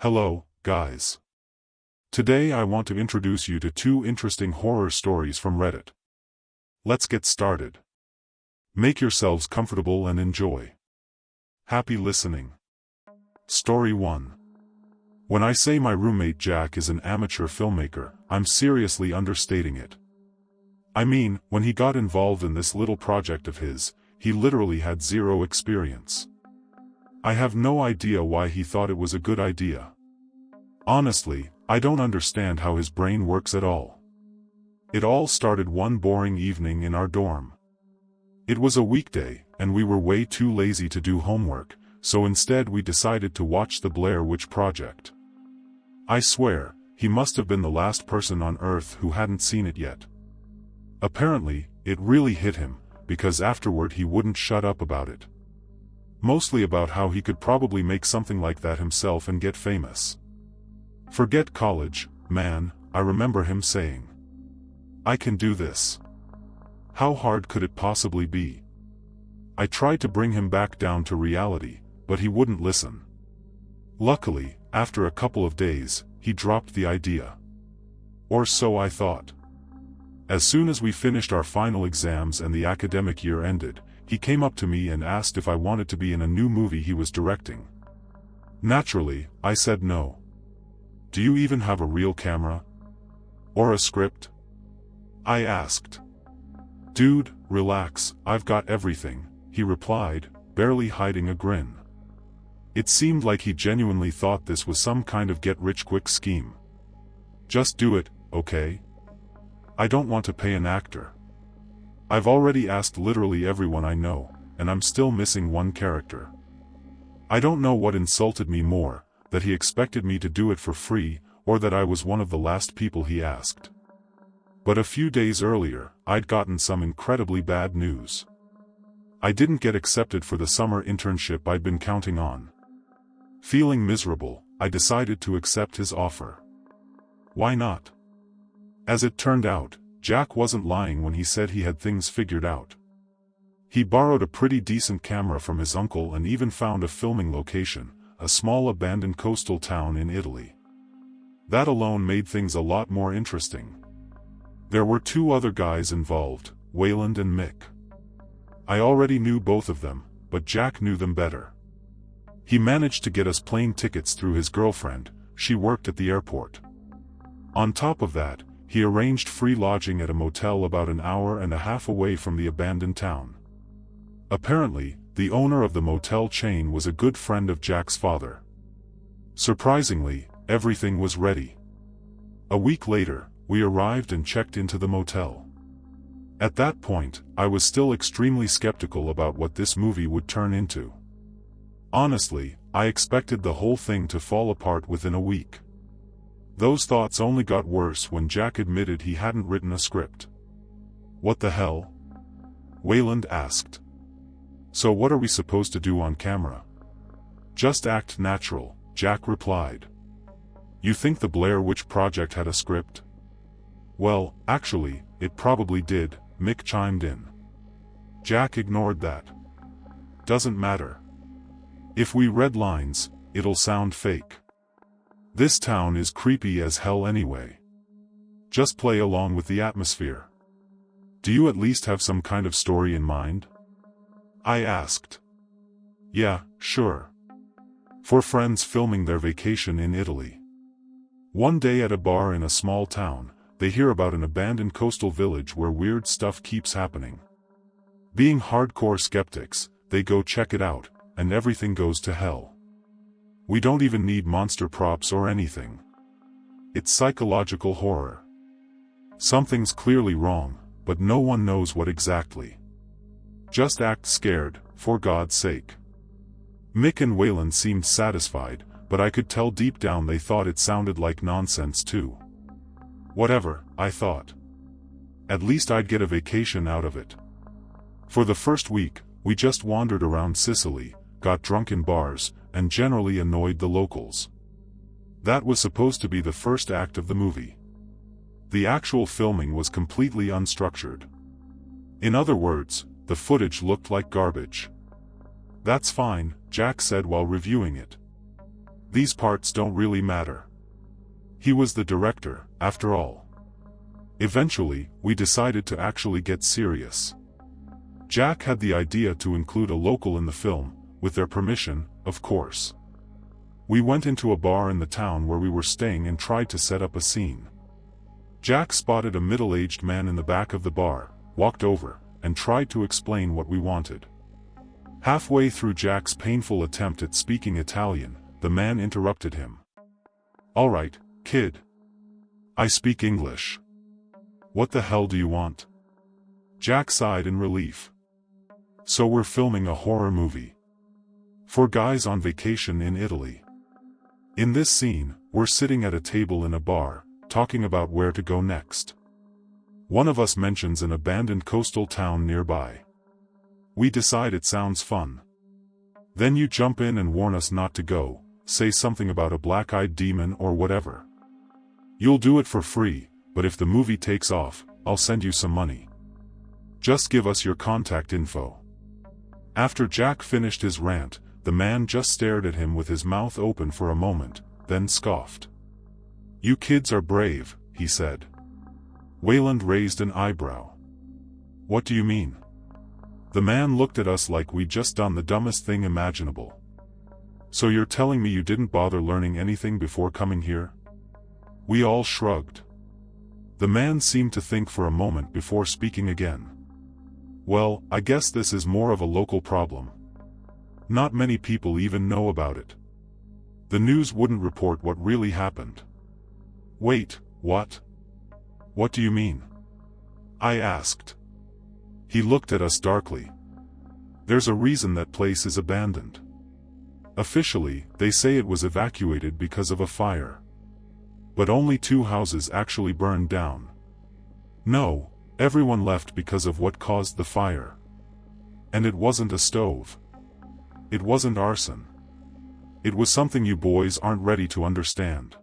Hello, guys. Today I want to introduce you to two interesting horror stories from Reddit. Let's get started. Make yourselves comfortable and enjoy. Happy listening. Story 1. When I say my roommate Jack is an amateur filmmaker, I'm seriously understating it. I mean, when he got involved in this little project of his, he literally had zero experience. I have no idea why he thought it was a good idea. Honestly, I don't understand how his brain works at all. It all started one boring evening in our dorm. It was a weekday, and we were way too lazy to do homework, so instead we decided to watch the Blair Witch Project. I swear, he must have been the last person on Earth who hadn't seen it yet. Apparently, it really hit him, because afterward he wouldn't shut up about it. Mostly about how he could probably make something like that himself and get famous. Forget college, man, I remember him saying. I can do this. How hard could it possibly be? I tried to bring him back down to reality, but he wouldn't listen. Luckily, after a couple of days, he dropped the idea. Or so I thought. As soon as we finished our final exams and the academic year ended, he came up to me and asked if I wanted to be in a new movie he was directing. Naturally, I said no. Do you even have a real camera? Or a script? I asked. Dude, relax, I've got everything, he replied, barely hiding a grin. It seemed like he genuinely thought this was some kind of get-rich-quick scheme. Just do it, okay? I don't want to pay an actor. I've already asked literally everyone I know, and I'm still missing one character. I don't know what insulted me more, that he expected me to do it for free, or that I was one of the last people he asked. But a few days earlier, I'd gotten some incredibly bad news. I didn't get accepted for the summer internship I'd been counting on. Feeling miserable, I decided to accept his offer. Why not? As it turned out, Jack wasn't lying when he said he had things figured out. He borrowed a pretty decent camera from his uncle and even found a filming location, a small abandoned coastal town in Italy. That alone made things a lot more interesting. There were two other guys involved, Wayland and Mick. I already knew both of them, but Jack knew them better. He managed to get us plane tickets through his girlfriend. She worked at the airport. On top of that, he arranged free lodging at a motel about an hour and a half away from the abandoned town. Apparently, the owner of the motel chain was a good friend of Jack's father. Surprisingly, everything was ready. A week later, we arrived and checked into the motel. At that point, I was still extremely skeptical about what this movie would turn into. Honestly, I expected the whole thing to fall apart within a week. Those thoughts only got worse when Jack admitted he hadn't written a script. What the hell? Wayland asked. So what are we supposed to do on camera? Just act natural, Jack replied. You think the Blair Witch Project had a script? Well, actually, it probably did, Mick chimed in. Jack ignored that. Doesn't matter. If we read lines, it'll sound fake. This town is creepy as hell anyway. Just play along with the atmosphere. Do you at least have some kind of story in mind? I asked. Yeah, sure. 4 friends filming their vacation in Italy. One day at a bar in a small town, they hear about an abandoned coastal village where weird stuff keeps happening. Being hardcore skeptics, they go check it out, and everything goes to hell. We don't even need monster props or anything. It's psychological horror. Something's clearly wrong, but no one knows what exactly. Just act scared, for God's sake. Mick and Wayland seemed satisfied, but I could tell deep down they thought it sounded like nonsense too. Whatever, I thought. At least I'd get a vacation out of it. For the first week, we just wandered around Sicily, got drunk in bars, and generally annoyed the locals. That was supposed to be the first act of the movie. The actual filming was completely unstructured. In other words, the footage looked like garbage. That's fine, Jack said while reviewing it. these parts don't really matter. He was the director, after all. Eventually, we decided to actually get serious. Jack had the idea to include a local in the film, with their permission, of course. We went into a bar in the town where we were staying and tried to set up a scene. Jack spotted a middle-aged man in the back of the bar, walked over, and tried to explain what we wanted. Halfway through Jack's painful attempt at speaking Italian, the man interrupted him. "All right, kid. I speak English. What the hell do you want?" Jack sighed in relief. "So we're filming a horror movie. For guys on vacation in Italy. In this scene, we're sitting at a table in a bar, talking about where to go next. One of us mentions an abandoned coastal town nearby. We decide it sounds fun. Then you jump in and warn us not to go, say something about a black-eyed demon or whatever. You'll do it for free, but if the movie takes off, I'll send you some money. Just give us your contact info." After Jack finished his rant, the man just stared at him with his mouth open for a moment, then scoffed. "You kids are brave," he said. Wayland raised an eyebrow. "What do you mean?" The man looked at us like we'd just done the dumbest thing imaginable. "So you're telling me you didn't bother learning anything before coming here?" We all shrugged. The man seemed to think for a moment before speaking again. "Well, I guess this is more of a local problem. Not many people even know about it. The news wouldn't report what really happened." "Wait, what? What do you mean?" I asked. He looked at us darkly. "There's a reason that place is abandoned. Officially, they say it was evacuated because of a fire. But only 2 houses actually burned down. No, everyone left because of what caused the fire. And it wasn't a stove. It wasn't arson. It was something you boys aren't ready to understand.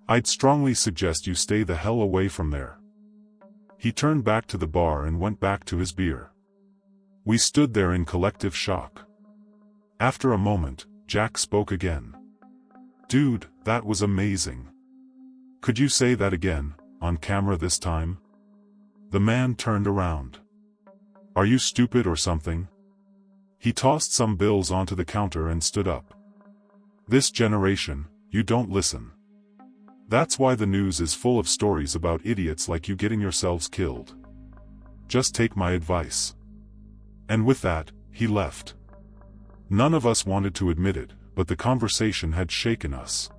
I'd strongly suggest you stay the hell away from there." He turned back to the bar and went back to his beer. We stood there in collective shock. After a moment, Jack spoke again. "Dude, that was amazing. Could you say that again, on camera this time?" The man turned around. "Are you stupid or something?" He tossed some bills onto the counter and stood up. "This generation, you don't listen. That's why the news is full of stories about idiots like you getting yourselves killed. Just take my advice." And with that, he left. None of us wanted to admit it, but the conversation had shaken us.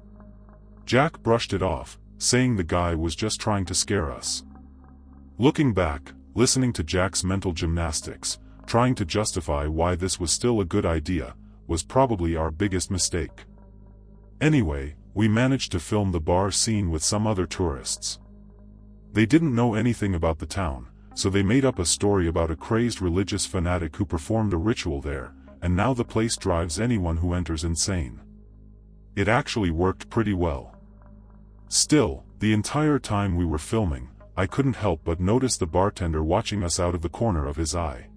Jack brushed it off, saying the guy was just trying to scare us. Looking back, listening to Jack's mental gymnastics, trying to justify why this was still a good idea, was probably our biggest mistake. Anyway, we managed to film the bar scene with some other tourists. They didn't know anything about the town, so they made up a story about a crazed religious fanatic who performed a ritual there, and now the place drives anyone who enters insane. It actually worked pretty well. Still, the entire time we were filming, I couldn't help but notice the bartender watching us out of the corner of his eye.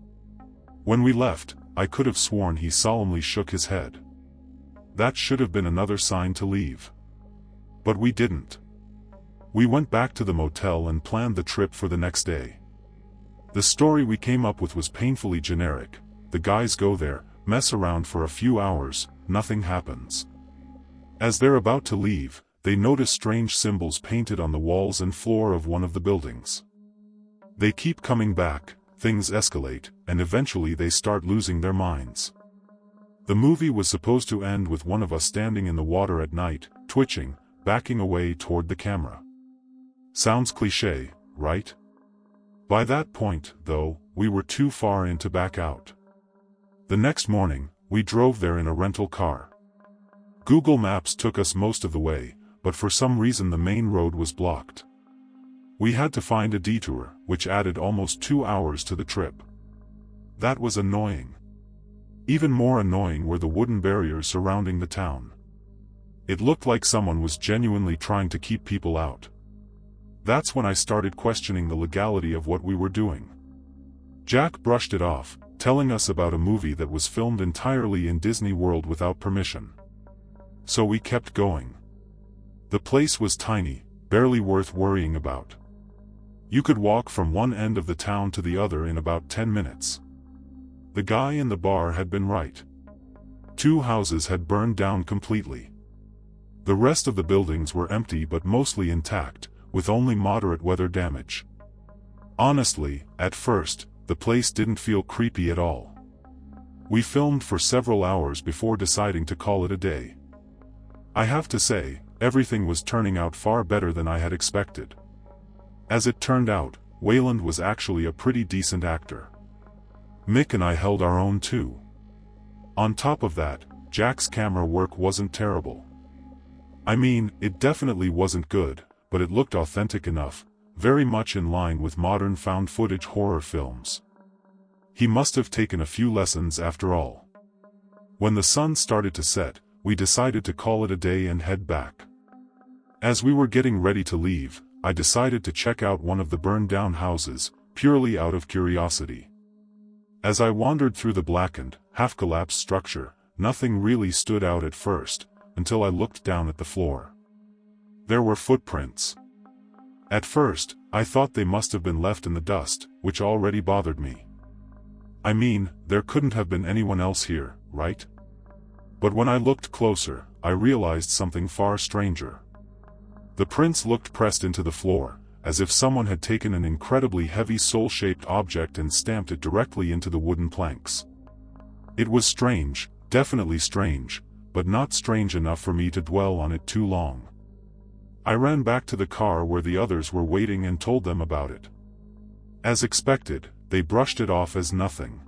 When we left, I could have sworn he solemnly shook his head. That should have been another sign to leave. But we didn't. We went back to the motel and planned the trip for the next day. The story we came up with was painfully generic. The guys go there, mess around for a few hours, nothing happens. As they're about to leave, they notice strange symbols painted on the walls and floor of one of the buildings. They keep coming back, things escalate, and eventually they start losing their minds. The movie was supposed to end with one of us standing in the water at night, twitching, backing away toward the camera. Sounds cliché, right? By that point, though, we were too far in to back out. The next morning, we drove there in a rental car. Google Maps took us most of the way, but for some reason the main road was blocked. We had to find a detour, which added almost 2 hours to the trip. That was annoying. Even more annoying were the wooden barriers surrounding the town. It looked like someone was genuinely trying to keep people out. That's when I started questioning the legality of what we were doing. Jack brushed it off, telling us about a movie that was filmed entirely in Disney World without permission. So we kept going. The place was tiny, barely worth worrying about. You could walk from one end of the town to the other in about 10 minutes. The guy in the bar had been right. 2 houses had burned down completely. The rest of the buildings were empty but mostly intact, with only moderate weather damage. Honestly, at first, the place didn't feel creepy at all. We filmed for several hours before deciding to call it a day. I have to say, everything was turning out far better than I had expected. As it turned out, Wayland was actually a pretty decent actor. Mick and I held our own too. On top of that, Jack's camera work wasn't terrible. I mean, it definitely wasn't good, but it looked authentic enough, very much in line with modern found-footage horror films. He must have taken a few lessons after all. When the sun started to set, we decided to call it a day and head back. As we were getting ready to leave, I decided to check out one of the burned-down houses, purely out of curiosity. As I wandered through the blackened, half-collapsed structure, nothing really stood out at first, until I looked down at the floor. There were footprints. At first, I thought they must have been left in the dust, which already bothered me. I mean, there couldn't have been anyone else here, right? But when I looked closer, I realized something far stranger. The prints looked pressed into the floor, as if someone had taken an incredibly heavy soul-shaped object and stamped it directly into the wooden planks. It was strange, definitely strange, but not strange enough for me to dwell on it too long. I ran back to the car where the others were waiting and told them about it. As expected, they brushed it off as nothing.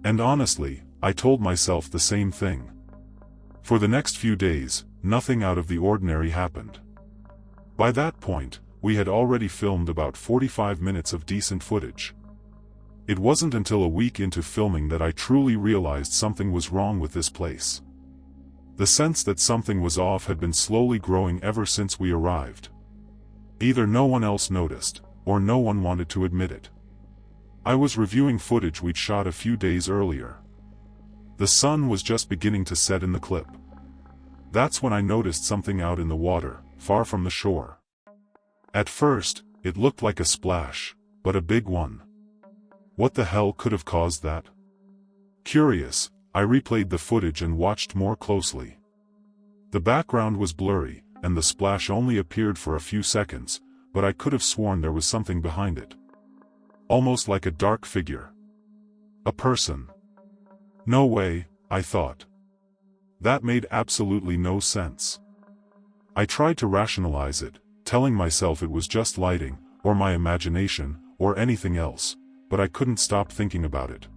And honestly, I told myself the same thing. For the next few days, nothing out of the ordinary happened. By that point, we had already filmed about 45 minutes of decent footage. It wasn't until a week into filming that I truly realized something was wrong with this place. The sense that something was off had been slowly growing ever since we arrived. Either no one else noticed, or no one wanted to admit it. I was reviewing footage we'd shot a few days earlier. The sun was just beginning to set in the clip. That's when I noticed something out in the water, far from the shore. At first, it looked like a splash, but a big one. What the hell could have caused that? Curious, I replayed the footage and watched more closely. The background was blurry, and the splash only appeared for a few seconds, but I could have sworn there was something behind it. Almost like a dark figure. A person. No way, I thought. That made absolutely no sense. I tried to rationalize it, telling myself it was just lighting, or my imagination, or anything else, but I couldn't stop thinking about it.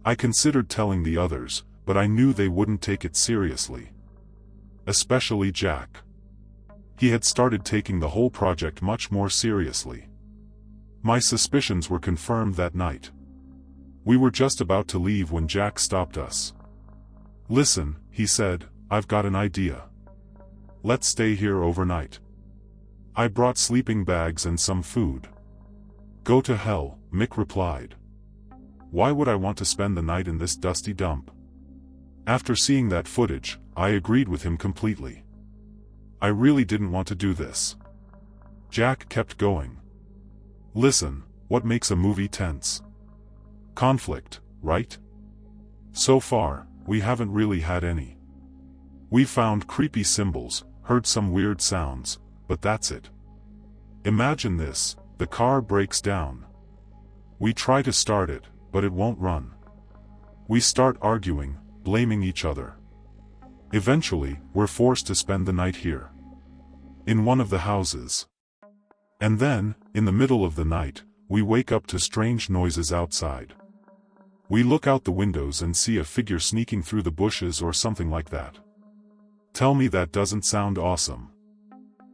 I considered telling the others, but I knew they wouldn't take it seriously. Especially Jack. He had started taking the whole project much more seriously. My suspicions were confirmed that night. We were just about to leave when Jack stopped us. "Listen," he said, "I've got an idea. Let's stay here overnight. I brought sleeping bags and some food." "Go to hell," Mick replied. "Why would I want to spend the night in this dusty dump?" After seeing that footage, I agreed with him completely. I really didn't want to do this. Jack kept going. "Listen, what makes a movie tense? Conflict, right? So far, we haven't really had any. We found creepy symbols, heard some weird sounds, but that's it. Imagine this, the car breaks down. We try to start it, but it won't run. We start arguing, blaming each other. Eventually, we're forced to spend the night here. In one of the houses. And then, in the middle of the night, we wake up to strange noises outside. We look out the windows and see a figure sneaking through the bushes or something like that. Tell me that doesn't sound awesome.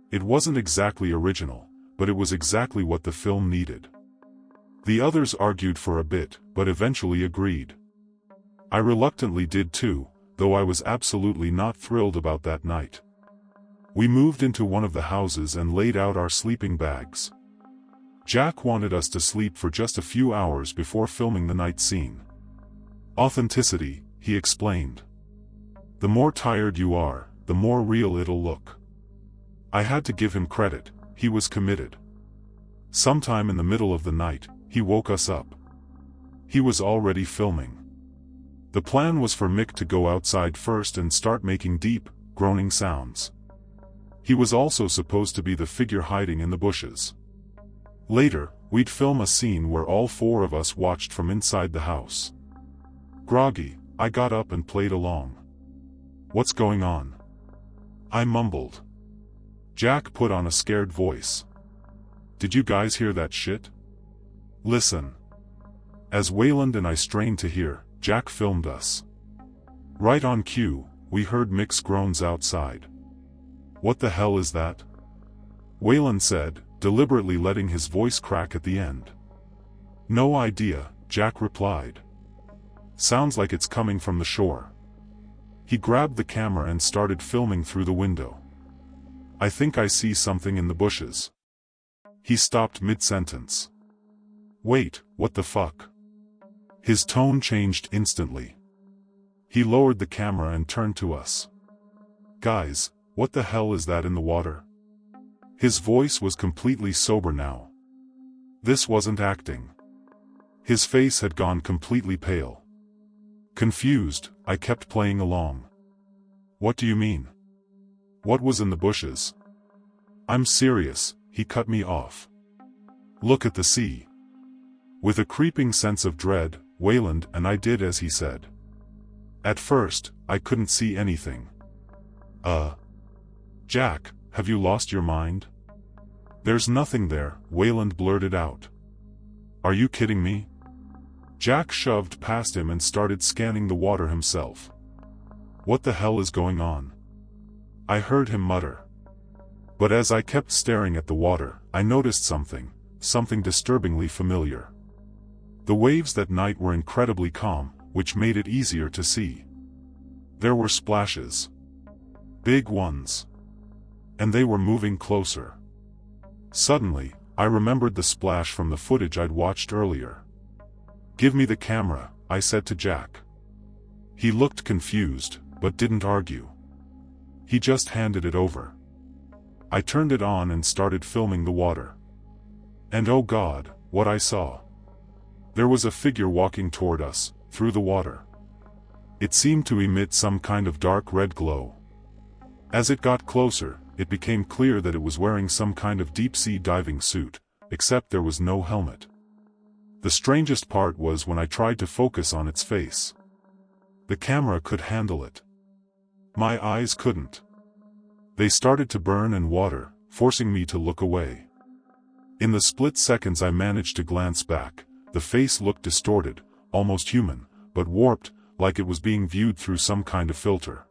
It wasn't exactly original, but it was exactly what the film needed. The others argued for a bit, but eventually agreed. I reluctantly did too, though I was absolutely not thrilled about that night. We moved into one of the houses and laid out our sleeping bags. Jack wanted us to sleep for just a few hours before filming the night scene. Authenticity, he explained. The more tired you are, the more real it'll look. I had to give him credit, he was committed. Sometime in the middle of the night, he woke us up. He was already filming. The plan was for Mick to go outside first and start making deep, groaning sounds. He was also supposed to be the figure hiding in the bushes. Later, we'd film a scene where all four of us watched from inside the house. Groggy, I got up and played along. "What's going on?" I mumbled. Jack put on a scared voice. "Did you guys hear that shit? Listen." As Wayland and I strained to hear, Jack filmed us. Right on cue, we heard Mick's groans outside. "What the hell is that?" Wayland said, deliberately letting his voice crack at the end. "No idea," Jack replied. "Sounds like it's coming from the shore." He grabbed the camera and started filming through the window. "I think I see something in the bushes." He stopped mid-sentence. "Wait, what the fuck?" His tone changed instantly. He lowered the camera and turned to us. "Guys, what the hell is that in the water?" His voice was completely sober now. This wasn't acting. His face had gone completely pale. Confused, I kept playing along. "What do you mean? What was in the bushes?" "I'm serious," he cut me off. "Look at the sea." With a creeping sense of dread, Wayland and I did as he said. At first, I couldn't see anything. Jack, have you lost your mind?" "There's nothing there," Wayland blurted out. "Are you kidding me?" Jack shoved past him and started scanning the water himself. "What the hell is going on?" I heard him mutter. But as I kept staring at the water, I noticed something disturbingly familiar. The waves that night were incredibly calm, which made it easier to see. There were splashes. Big ones. And they were moving closer. Suddenly, I remembered the splash from the footage I'd watched earlier. "Give me the camera," I said to Jack. He looked confused, but didn't argue. He just handed it over. I turned it on and started filming the water. And oh God, what I saw! There was a figure walking toward us, through the water. It seemed to emit some kind of dark red glow. As it got closer, it became clear that it was wearing some kind of deep-sea diving suit, except there was no helmet. The strangest part was when I tried to focus on its face. The camera could handle it. My eyes couldn't. They started to burn and water, forcing me to look away. In the split seconds I managed to glance back, the face looked distorted, almost human, but warped, like it was being viewed through some kind of filter.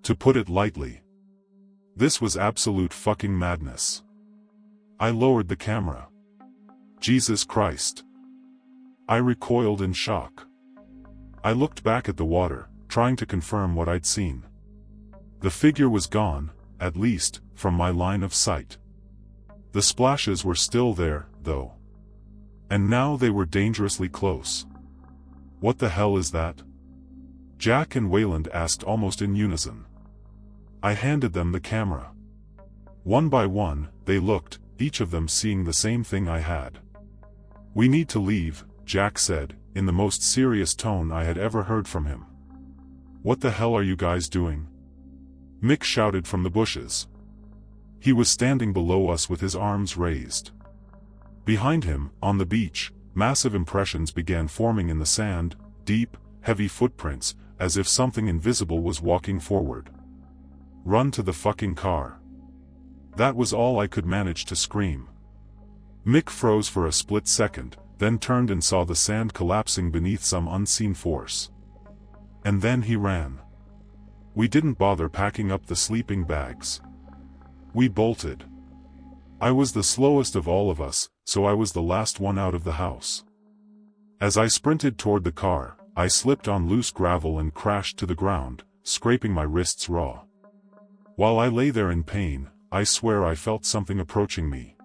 To put it lightly, this was absolute fucking madness. I lowered the camera. Jesus Christ! I recoiled in shock. I looked back at the water, trying to confirm what I'd seen. The figure was gone, at least, from my line of sight. The splashes were still there, though. And now they were dangerously close. "What the hell is that?" Jack and Wayland asked almost in unison. I handed them the camera. One by one, they looked, each of them seeing the same thing I had. "We need to leave," Jack said, in the most serious tone I had ever heard from him. "What the hell are you guys doing?" Mick shouted from the bushes. He was standing below us with his arms raised. Behind him, on the beach, massive impressions began forming in the sand, deep, heavy footprints, as if something invisible was walking forward. "Run to the fucking car." That was all I could manage to scream. Mick froze for a split second, then turned and saw the sand collapsing beneath some unseen force. And then he ran. We didn't bother packing up the sleeping bags. We bolted. I was the slowest of all of us, so I was the last one out of the house. As I sprinted toward the car, I slipped on loose gravel and crashed to the ground, scraping my wrists raw. While I lay there in pain, I swear I felt something approaching me.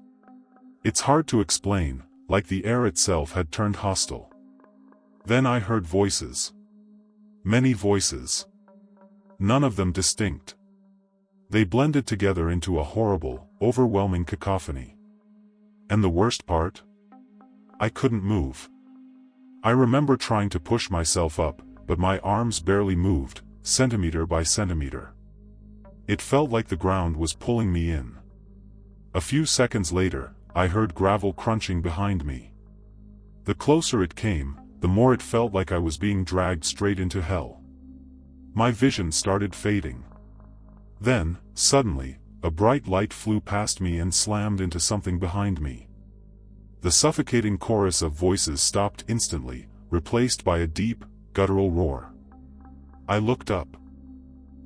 It's hard to explain, like the air itself had turned hostile. Then I heard voices. Many voices. None of them distinct. They blended together into a horrible, overwhelming cacophony. And the worst part? I couldn't move. I remember trying to push myself up, but my arms barely moved, centimeter by centimeter. It felt like the ground was pulling me in. A few seconds later, I heard gravel crunching behind me. The closer it came, the more it felt like I was being dragged straight into hell. My vision started fading. Then, suddenly, a bright light flew past me and slammed into something behind me. The suffocating chorus of voices stopped instantly, replaced by a deep, guttural roar. I looked up.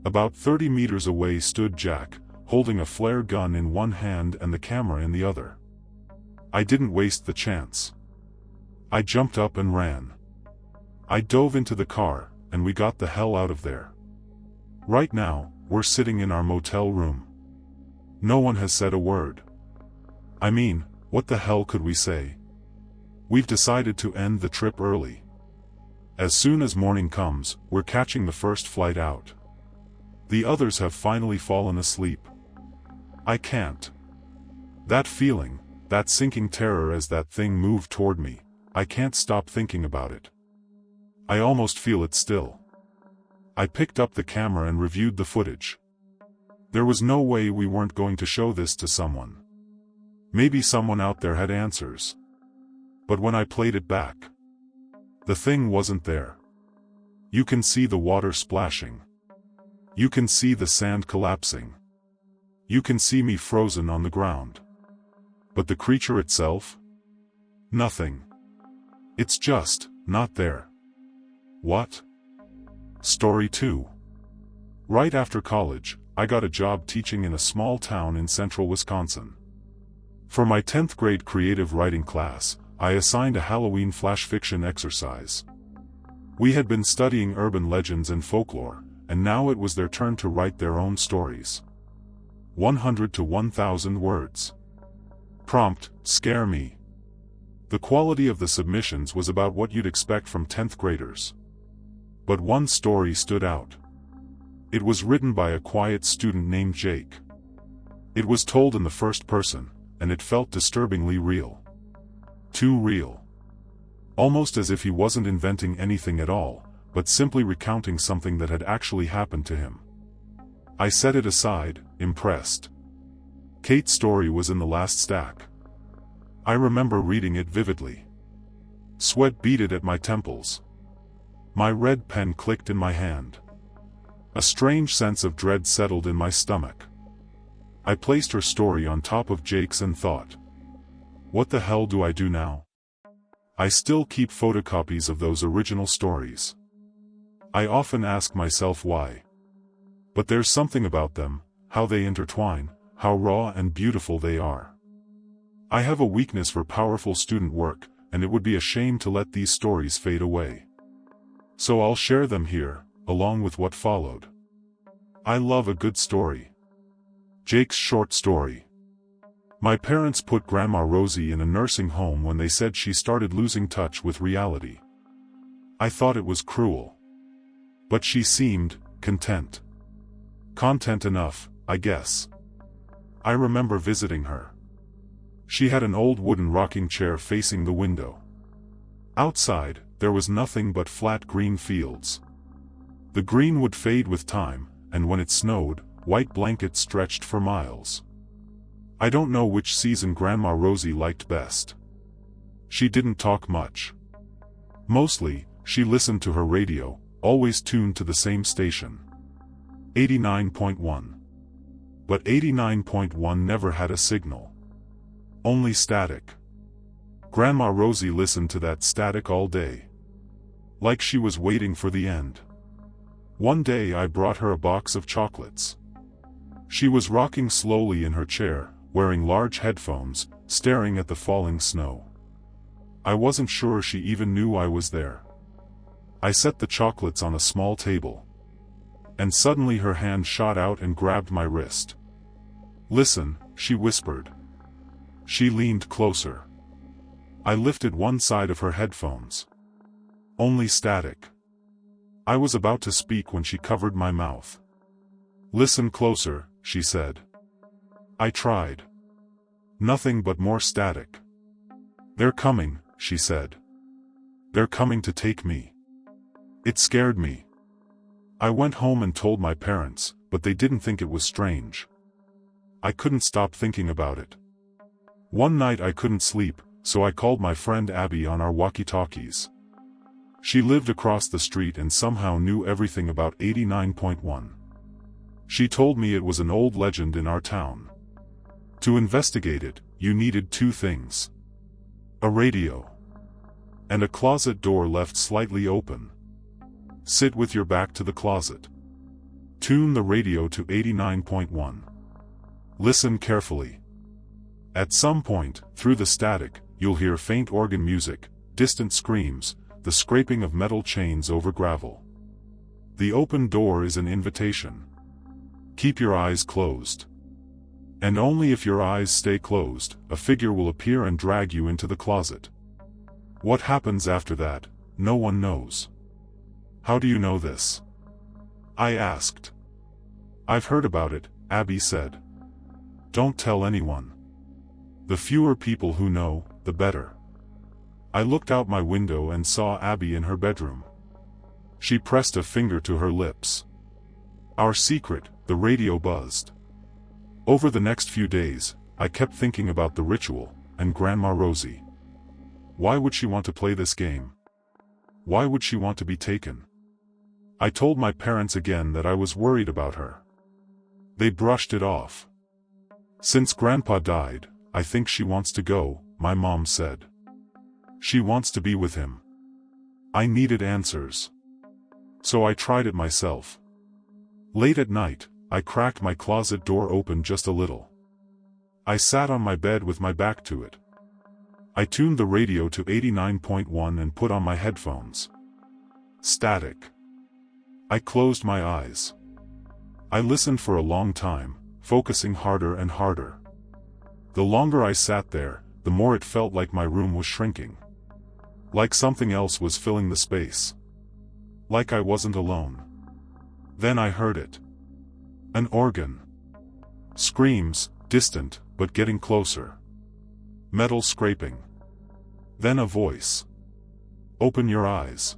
About 30 meters away stood Jack, holding a flare gun in one hand and the camera in the other. I didn't waste the chance. I jumped up and ran. I dove into the car, and we got the hell out of there. Right now, we're sitting in our motel room. No one has said a word. I mean, what the hell could we say? We've decided to end the trip early. As soon as morning comes, we're catching the first flight out. The others have finally fallen asleep. I can't. That feeling, that sinking terror as that thing moved toward me, I can't stop thinking about it. I almost feel it still. I picked up the camera and reviewed the footage. There was no way we weren't going to show this to someone. Maybe someone out there had answers. But when I played it back, the thing wasn't there. You can see the water splashing. You can see the sand collapsing. You can see me frozen on the ground. But the creature itself? Nothing. It's just not there. What? Story 2. Right after college, I got a job teaching in a small town in central Wisconsin. For my 10th grade creative writing class, I assigned a Halloween flash fiction exercise. We had been studying urban legends and folklore, and now it was their turn to write their own stories. 100 to 1,000 words. Prompt: scare me. The quality of the submissions was about what you'd expect from 10th graders. But one story stood out. It was written by a quiet student named Jake. It was told in the first person, and it felt disturbingly real. Too real. Almost as if he wasn't inventing anything at all, but simply recounting something that had actually happened to him. I set it aside, impressed. Kate's story was in the last stack. I remember reading it vividly. Sweat beaded at my temples. My red pen clicked in my hand. A strange sense of dread settled in my stomach. I placed her story on top of Jake's and thought, what the hell do I do now? I still keep photocopies of those original stories. I often ask myself why. But there's something about them, how they intertwine, how raw and beautiful they are. I have a weakness for powerful student work, and it would be a shame to let these stories fade away. So I'll share them here, along with what followed. I love a good story. Jake's short story. My parents put Grandma Rosie in a nursing home when they said she started losing touch with reality. I thought it was cruel. But she seemed content. Content enough, I guess. I remember visiting her. She had an old wooden rocking chair facing the window. Outside, there was nothing but flat green fields. The green would fade with time, and when it snowed, white blankets stretched for miles. I don't know which season Grandma Rosie liked best. She didn't talk much. Mostly, she listened to her radio, always tuned to the same station. 89.1. But 89.1 never had a signal. Only static. Grandma Rosie listened to that static all day. Like she was waiting for the end. One day I brought her a box of chocolates. She was rocking slowly in her chair, wearing large headphones, staring at the falling snow. I wasn't sure she even knew I was there. I set the chocolates on a small table. And suddenly her hand shot out and grabbed my wrist. "Listen," she whispered. She leaned closer. I lifted one side of her headphones. Only static. I was about to speak when she covered my mouth. "Listen closer," she said. I tried. Nothing but more static. They're coming, she said. They're coming to take me. It scared me. I went home and told my parents, but they didn't think it was strange. I couldn't stop thinking about it. One night I couldn't sleep, so I called my friend Abby on our walkie-talkies. She lived across the street and somehow knew everything about 89.1. She told me it was an old legend in our town. To investigate it, you needed two things: a radio and a closet door left slightly open. Sit with your back to the closet. Tune the radio to 89.1. Listen carefully. At some point, through the static, you'll hear faint organ music, distant screams, the scraping of metal chains over gravel. The open door is an invitation. Keep your eyes closed. And only if your eyes stay closed, a figure will appear and drag you into the closet. What happens after that, no one knows. How do you know this? I asked. I've heard about it, Abby said. Don't tell anyone. The fewer people who know, the better. I looked out my window and saw Abby in her bedroom. She pressed a finger to her lips. Our secret, the radio buzzed. Over the next few days, I kept thinking about the ritual, and Grandma Rosie. Why would she want to play this game? Why would she want to be taken? I told my parents again that I was worried about her. They brushed it off. Since Grandpa died, I think she wants to go, my mom said. She wants to be with him. I needed answers. So I tried it myself. Late at night, I cracked my closet door open just a little. I sat on my bed with my back to it. I tuned the radio to 89.1 and put on my headphones. Static. I closed my eyes. I listened for a long time, focusing harder and harder. The longer I sat there, the more it felt like my room was shrinking. Like something else was filling the space. Like I wasn't alone. Then I heard it. An organ. Screams, distant, but getting closer. Metal scraping. Then a voice. Open your eyes.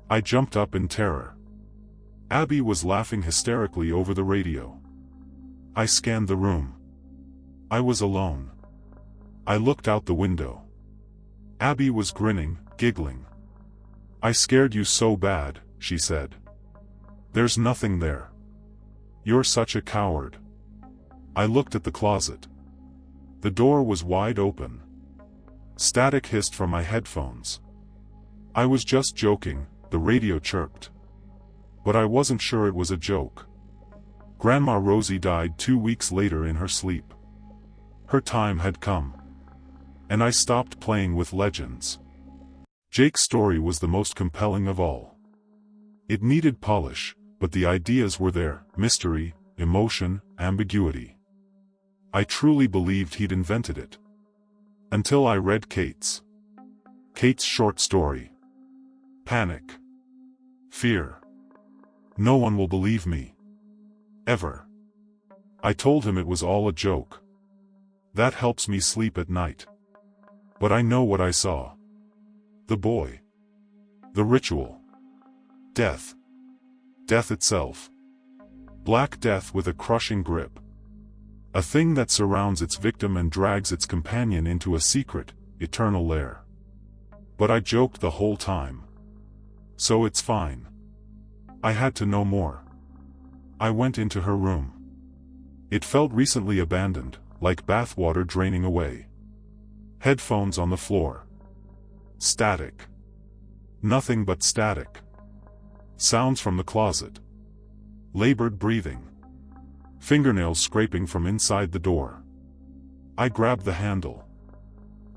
I jumped up in terror. Abby was laughing hysterically over the radio. I scanned the room. I was alone. I looked out the window. Abby was grinning, giggling. I scared you so bad, she said. There's nothing there. You're such a coward. I looked at the closet. The door was wide open. Static hissed from my headphones. I was just joking, the radio chirped. But I wasn't sure it was a joke. Grandma Rosie died 2 weeks later in her sleep. Her time had come. And I stopped playing with legends. Jake's story was the most compelling of all. It needed polish, but the ideas were there: mystery, emotion, ambiguity. I truly believed he'd invented it. Until I read Kate's short story. Panic. Fear. No one will believe me. Ever. I told him it was all a joke. That helps me sleep at night. But I know what I saw. The boy. The ritual. Death. Death itself. Black death with a crushing grip. A thing that surrounds its victim and drags its companion into a secret, eternal lair. But I joked the whole time. So it's fine. I had to know more. I went into her room. It felt recently abandoned, like bathwater draining away. Headphones on the floor. Static. Nothing but static. Sounds from the closet. Labored breathing. Fingernails scraping from inside the door. I grabbed the handle.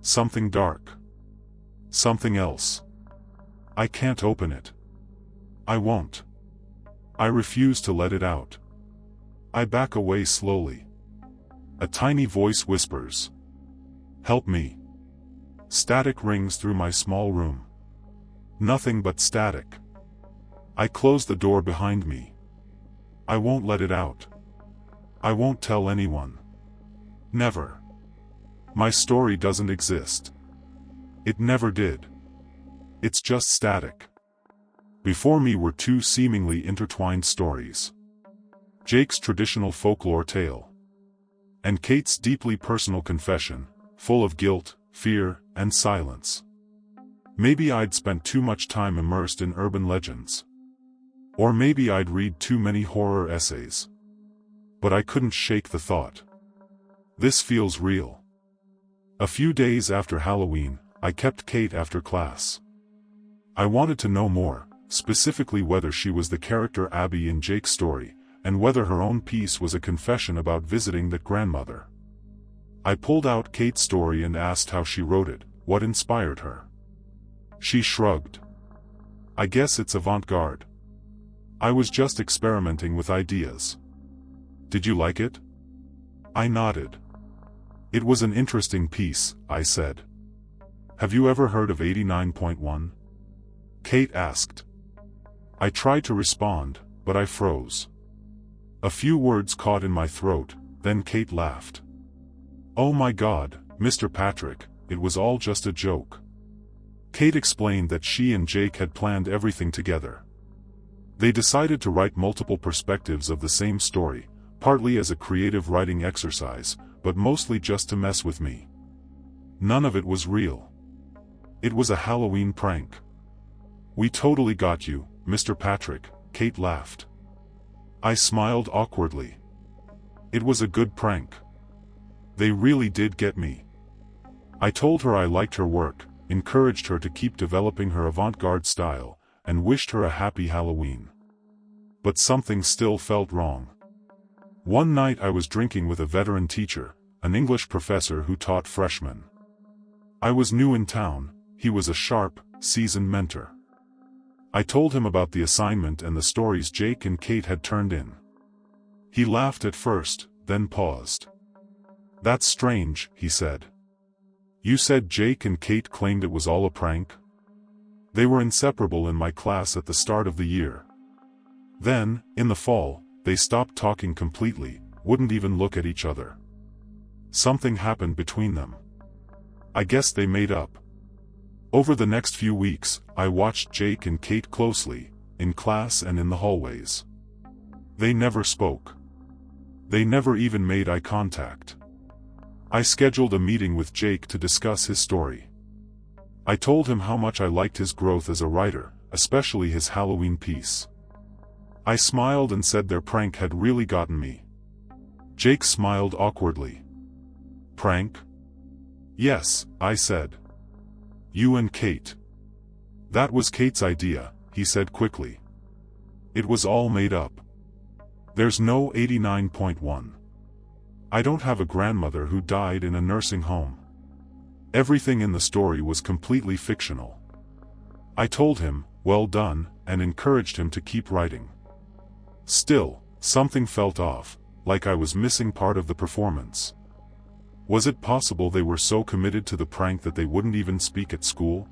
Something dark. Something else. I can't open it. I won't. I refuse to let it out. I back away slowly. A tiny voice whispers. Help me. Static rings through my small room. Nothing but static. I close the door behind me. I won't let it out. I won't tell anyone. Never. My story doesn't exist. It never did. It's just static. Before me were two seemingly intertwined stories. Jake's traditional folklore tale. And Kate's deeply personal confession, full of guilt, fear, and silence. Maybe I'd spent too much time immersed in urban legends. Or maybe I'd read too many horror essays. But I couldn't shake the thought. This feels real. A few days after Halloween, I kept Kate after class. I wanted to know more, specifically whether she was the character Abby in Jake's story, and whether her own piece was a confession about visiting that grandmother. I pulled out Kate's story and asked how she wrote it, what inspired her. She shrugged. I guess it's avant-garde. I was just experimenting with ideas. Did you like it? I nodded. It was an interesting piece, I said. Have you ever heard of 89.1? Kate asked. I tried to respond, but I froze. A few words caught in my throat, then Kate laughed. Oh my God, Mr. Patrick, it was all just a joke. Kate explained that she and Jake had planned everything together. They decided to write multiple perspectives of the same story, partly as a creative writing exercise, but mostly just to mess with me. None of it was real. It was a Halloween prank. We totally got you, Mr. Patrick, Kate laughed. I smiled awkwardly. It was a good prank. They really did get me. I told her I liked her work, encouraged her to keep developing her avant-garde style, and wished her a happy Halloween. But something still felt wrong. One night I was drinking with a veteran teacher, an English professor who taught freshmen. I was new in town, he was a sharp, seasoned mentor. I told him about the assignment and the stories Jake and Kate had turned in. He laughed at first, then paused. That's strange, he said. You said Jake and Kate claimed it was all a prank? They were inseparable in my class at the start of the year. Then, in the fall, they stopped talking completely, wouldn't even look at each other. Something happened between them. I guess they made up. Over the next few weeks, I watched Jake and Kate closely, in class and in the hallways. They never spoke. They never even made eye contact. I scheduled a meeting with Jake to discuss his story. I told him how much I liked his growth as a writer, especially his Halloween piece. I smiled and said their prank had really gotten me. Jake smiled awkwardly. Prank? Yes, I said. You and Kate. That was Kate's idea, he said quickly. It was all made up. There's no 89.1. I don't have a grandmother who died in a nursing home. Everything in the story was completely fictional. I told him, well done, and encouraged him to keep writing. Still, something felt off, like I was missing part of the performance. Was it possible they were so committed to the prank that they wouldn't even speak at school?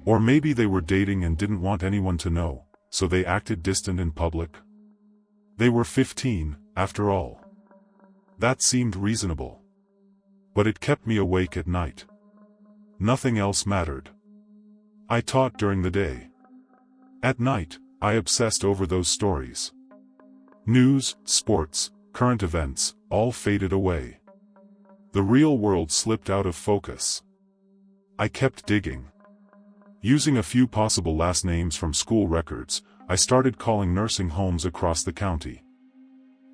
Or maybe they were dating and didn't want anyone to know, so they acted distant in public? They were 15, after all. That seemed reasonable. But it kept me awake at night. Nothing else mattered. I taught during the day. At night, I obsessed over those stories. News, sports, current events, all faded away. The real world slipped out of focus. I kept digging. Using a few possible last names from school records, I started calling nursing homes across the county.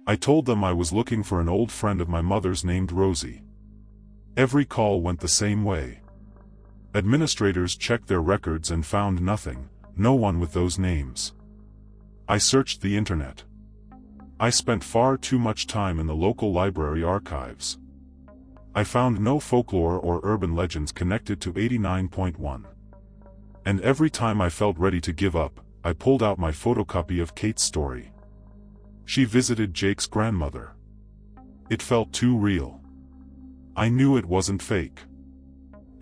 I told them I was looking for an old friend of my mother's named Rosie. Every call went the same way. Administrators checked their records and found nothing, no one with those names. I searched the internet. I spent far too much time in the local library archives. I found no folklore or urban legends connected to 89.1. And every time I felt ready to give up, I pulled out my photocopy of Kate's story. She visited Jake's grandmother. It felt too real. I knew it wasn't fake.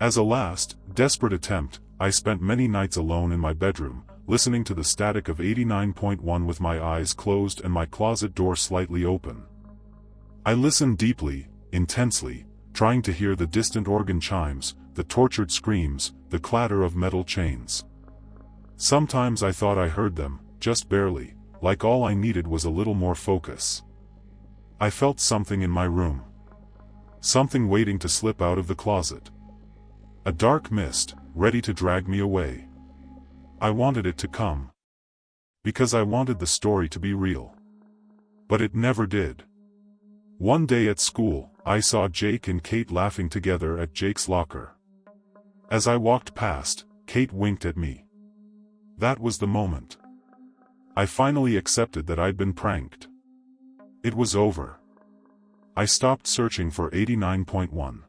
As a last, desperate attempt, I spent many nights alone in my bedroom, listening to the static of 89.1 with my eyes closed and my closet door slightly open. I listened deeply, intensely, trying to hear the distant organ chimes, the tortured screams, the clatter of metal chains. Sometimes I thought I heard them, just barely, like all I needed was a little more focus. I felt something in my room. Something waiting to slip out of the closet. A dark mist, ready to drag me away. I wanted it to come. Because I wanted the story to be real. But it never did. One day at school, I saw Jake and Kate laughing together at Jake's locker. As I walked past, Kate winked at me. That was the moment. I finally accepted that I'd been pranked. It was over. I stopped searching for 89.1.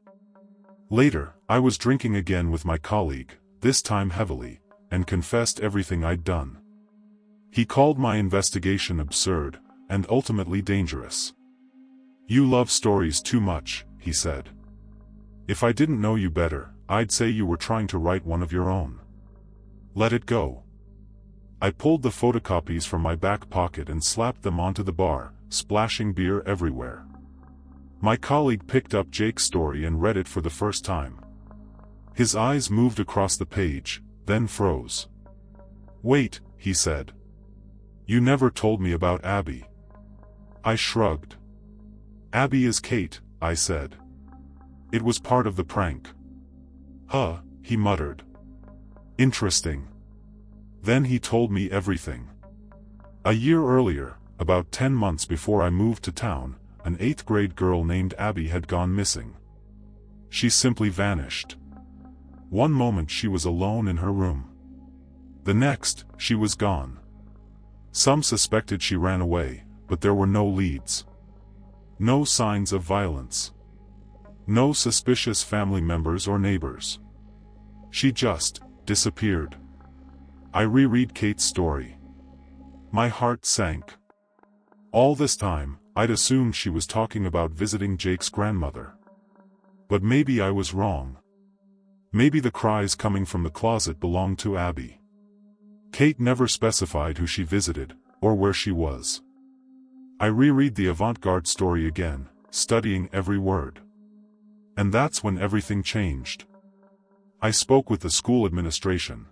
Later, I was drinking again with my colleague, this time heavily, and confessed everything I'd done. He called my investigation absurd, and ultimately dangerous. "You love stories too much," he said. "If I didn't know you better, I'd say you were trying to write one of your own. Let it go." I pulled the photocopies from my back pocket and slapped them onto the bar, splashing beer everywhere. My colleague picked up Jake's story and read it for the first time. His eyes moved across the page, then froze. "Wait," he said. "You never told me about Abby." I shrugged. "Abby is Kate," I said. "It was part of the prank." "Huh," he muttered. "Interesting." Then he told me everything. A year earlier, about 10 months before I moved to town, an 8th grade girl named Abby had gone missing. She simply vanished. One moment she was alone in her room. The next, she was gone. Some suspected she ran away, but there were no leads. No signs of violence. No suspicious family members or neighbors. She just disappeared. I reread Kate's story. My heart sank. All this time, I'd assumed she was talking about visiting Jake's grandmother. But maybe I was wrong. Maybe the cries coming from the closet belonged to Abby. Kate never specified who she visited, or where she was. I reread the avant-garde story again, studying every word. And that's when everything changed. I spoke with the school administration.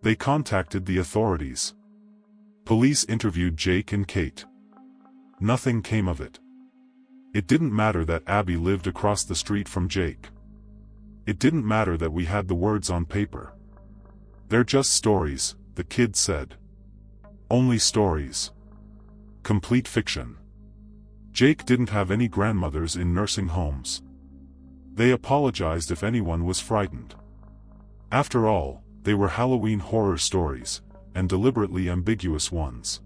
They contacted the authorities. Police interviewed Jake and Kate. Nothing came of it. It didn't matter that Abby lived across the street from Jake. It didn't matter that we had the words on paper. "They're just stories," the kid said. "Only stories. Complete fiction." Jake didn't have any grandmothers in nursing homes. They apologized if anyone was frightened. After all, they were Halloween horror stories, and deliberately ambiguous ones.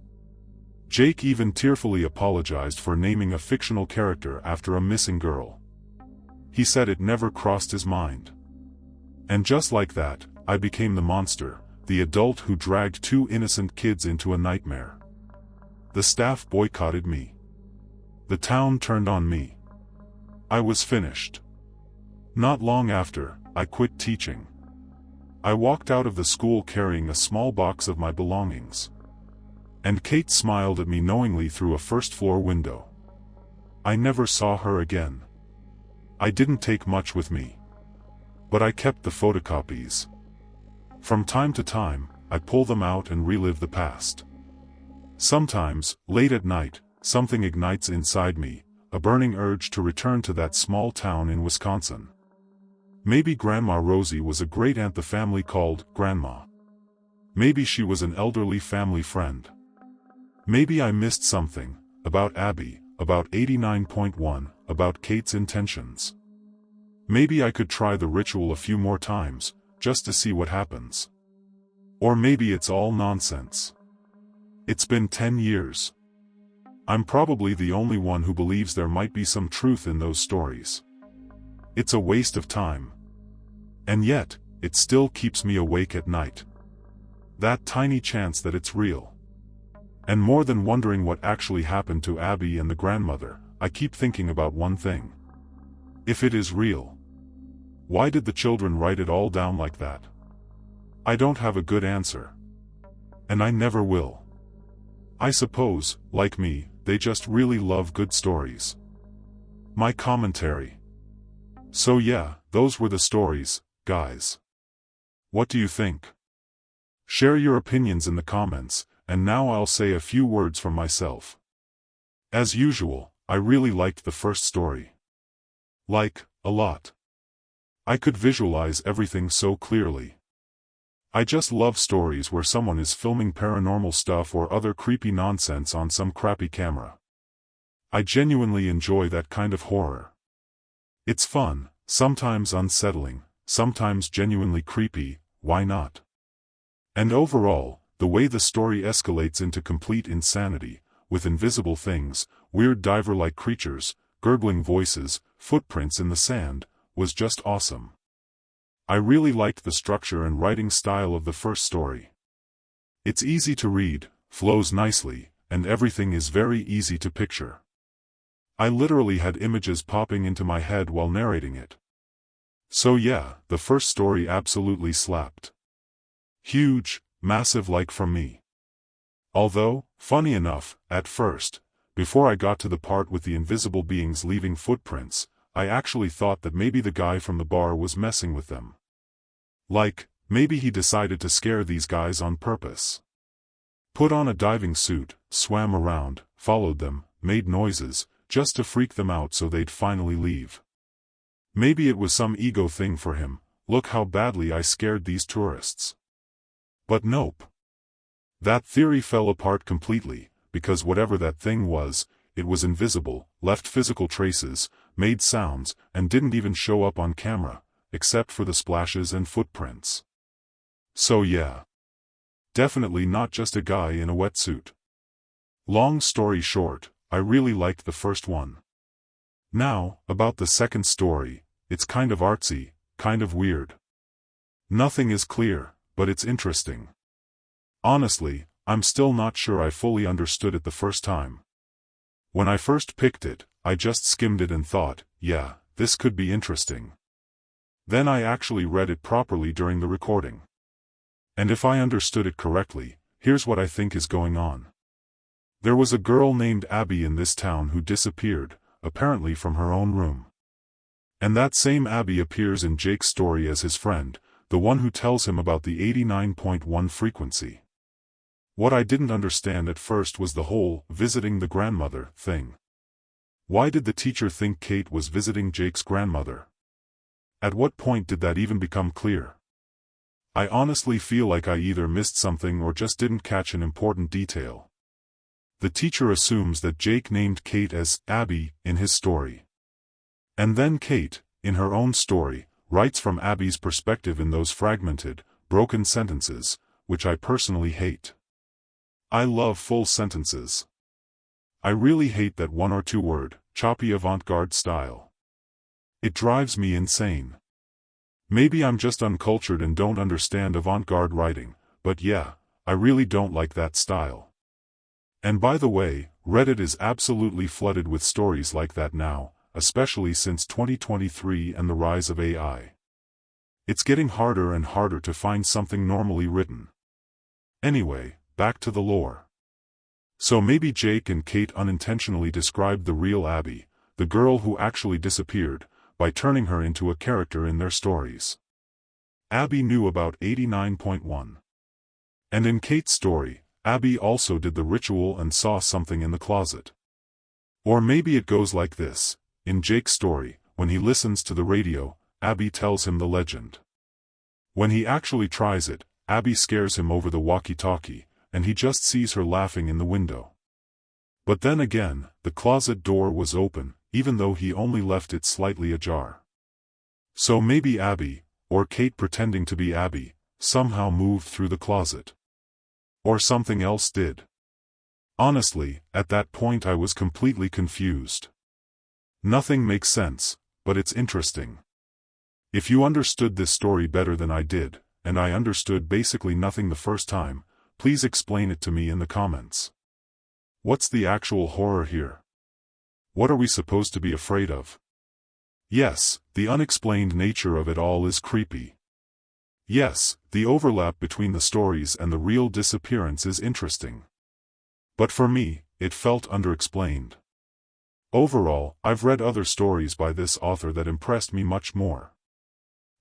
Jake even tearfully apologized for naming a fictional character after a missing girl. He said it never crossed his mind. And just like that, I became the monster, the adult who dragged 2 innocent kids into a nightmare. The staff boycotted me. The town turned on me. I was finished. Not long after, I quit teaching. I walked out of the school carrying a small box of my belongings. And Kate smiled at me knowingly through a first-floor window. I never saw her again. I didn't take much with me. But I kept the photocopies. From time to time, I pull them out and relive the past. Sometimes, late at night, something ignites inside me, a burning urge to return to that small town in Wisconsin. Maybe Grandma Rosie was a great-aunt the family called Grandma. Maybe she was an elderly family friend. Maybe I missed something, about Abby, about 89.1, about Kate's intentions. Maybe I could try the ritual a few more times, just to see what happens. Or maybe it's all nonsense. It's been 10 years. I'm probably the only one who believes there might be some truth in those stories. It's a waste of time. And yet, it still keeps me awake at night. That tiny chance that it's real. And more than wondering what actually happened to Abby and the grandmother, I keep thinking about one thing. If it is real, why did the children write it all down like that? I don't have a good answer. And I never will. I suppose, like me, they just really love good stories. My commentary. So yeah, those were the stories, guys. What do you think? Share your opinions in the comments, and now I'll say a few words from myself. As usual, I really liked the first story. Like, a lot. I could visualize everything so clearly. I just love stories where someone is filming paranormal stuff or other creepy nonsense on some crappy camera. I genuinely enjoy that kind of horror. It's fun, sometimes unsettling, sometimes genuinely creepy, why not? And overall, the way the story escalates into complete insanity, with invisible things, weird diver-like creatures, gurgling voices, footprints in the sand, was just awesome. I really liked the structure and writing style of the first story. It's easy to read, flows nicely, and everything is very easy to picture. I literally had images popping into my head while narrating it. So yeah, the first story absolutely slapped. Huge, massive like from me. Although, funny enough, at first, before I got to the part with the invisible beings leaving footprints, I actually thought that maybe the guy from the bar was messing with them. Like, maybe he decided to scare these guys on purpose. Put on a diving suit, swam around, followed them, made noises, just to freak them out so they'd finally leave. Maybe it was some ego thing for him, look how badly I scared these tourists. But nope. That theory fell apart completely, because whatever that thing was, it was invisible, left physical traces, made sounds, and didn't even show up on camera, except for the splashes and footprints. So yeah. Definitely not just a guy in a wetsuit. Long story short, I really liked the first one. Now, about the second story, it's kind of artsy, kind of weird. Nothing is clear, but it's interesting. Honestly, I'm still not sure I fully understood it the first time. When I first picked it, I just skimmed it and thought, yeah, this could be interesting. Then I actually read it properly during the recording. And if I understood it correctly, here's what I think is going on. There was a girl named Abby in this town who disappeared, apparently from her own room. And that same Abby appears in Jake's story as his friend, the one who tells him about the 89.1 frequency. What I didn't understand at first was the whole visiting the grandmother thing. Why did the teacher think Kate was visiting Jake's grandmother? At what point did that even become clear? I honestly feel like I either missed something or just didn't catch an important detail. The teacher assumes that Jake named Kate as Abby in his story. And then Kate, in her own story, writes from Abby's perspective in those fragmented, broken sentences, which I personally hate. I love full sentences. I really hate that one or two word, choppy avant-garde style. It drives me insane. Maybe I'm just uncultured and don't understand avant-garde writing, but yeah, I really don't like that style. And by the way, Reddit is absolutely flooded with stories like that now, especially since 2023 and the rise of AI. It's getting harder and harder to find something normally written. Anyway, back to the lore. So maybe Jake and Kate unintentionally described the real Abby, the girl who actually disappeared, by turning her into a character in their stories. Abby knew about 89.1. And in Kate's story, Abby also did the ritual and saw something in the closet. Or maybe it goes like this. In Jake's story, when he listens to the radio, Abby tells him the legend. When he actually tries it, Abby scares him over the walkie-talkie, and he just sees her laughing in the window. But then again, the closet door was open, even though he only left it slightly ajar. So maybe Abby, or Kate pretending to be Abby, somehow moved through the closet. Or something else did. Honestly, at that point I was completely confused. Nothing makes sense, but it's interesting. If you understood this story better than I did, and I understood basically nothing the first time, please explain it to me in the comments. What's the actual horror here? What are we supposed to be afraid of? Yes, the unexplained nature of it all is creepy. Yes, the overlap between the stories and the real disappearance is interesting. But for me, it felt underexplained. Overall, I've read other stories by this author that impressed me much more.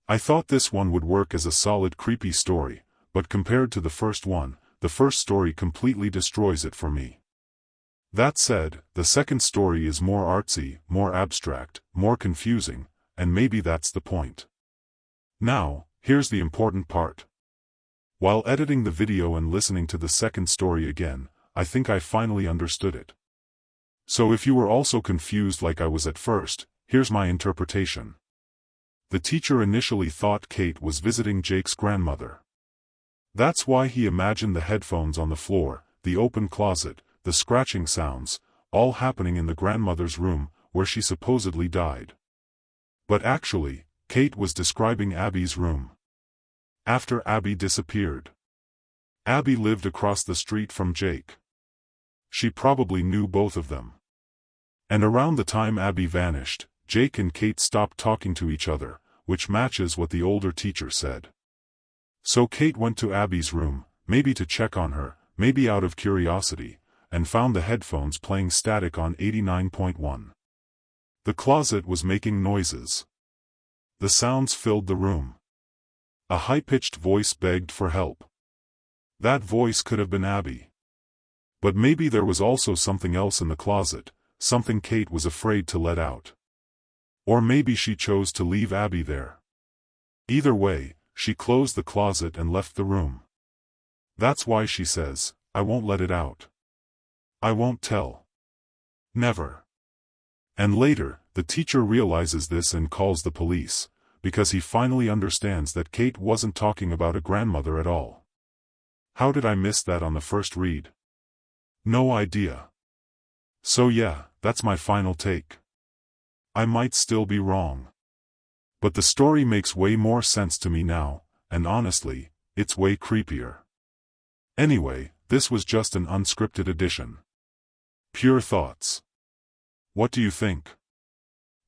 I thought this one would work as a solid creepy story, but compared to the first one, the first story completely destroys it for me. That said, the second story is more artsy, more abstract, more confusing, and maybe that's the point. Now, here's the important part. While editing the video and listening to the second story again, I think I finally understood it. So if you were also confused like I was at first, here's my interpretation. The teacher initially thought Kate was visiting Jake's grandmother. That's why he imagined the headphones on the floor, the open closet, the scratching sounds, all happening in the grandmother's room, where she supposedly died. But actually, Kate was describing Abby's room. After Abby disappeared. Abby lived across the street from Jake. She probably knew both of them. And around the time Abby vanished, Jake and Kate stopped talking to each other, which matches what the older teacher said. So Kate went to Abby's room, maybe to check on her, maybe out of curiosity, and found the headphones playing static on 89.1. The closet was making noises. The sounds filled the room. A high-pitched voice begged for help. That voice could have been Abby. But maybe there was also something else in the closet, something Kate was afraid to let out. Or maybe she chose to leave Abby there. Either way, she closed the closet and left the room. That's why she says, "I won't let it out. I won't tell. Never." And later, the teacher realizes this and calls the police, because he finally understands that Kate wasn't talking about a grandmother at all. How did I miss that on the first read? No idea. So yeah, that's my final take. I might still be wrong. But the story makes way more sense to me now, and honestly, it's way creepier. Anyway, this was just an unscripted edition. Pure thoughts. What do you think?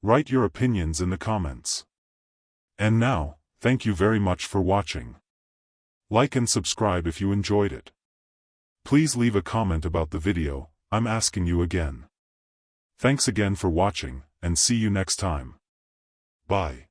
Write your opinions in the comments. And now, thank you very much for watching. Like and subscribe if you enjoyed it. Please leave a comment about the video, I'm asking you again. Thanks again for watching, and see you next time. Bye.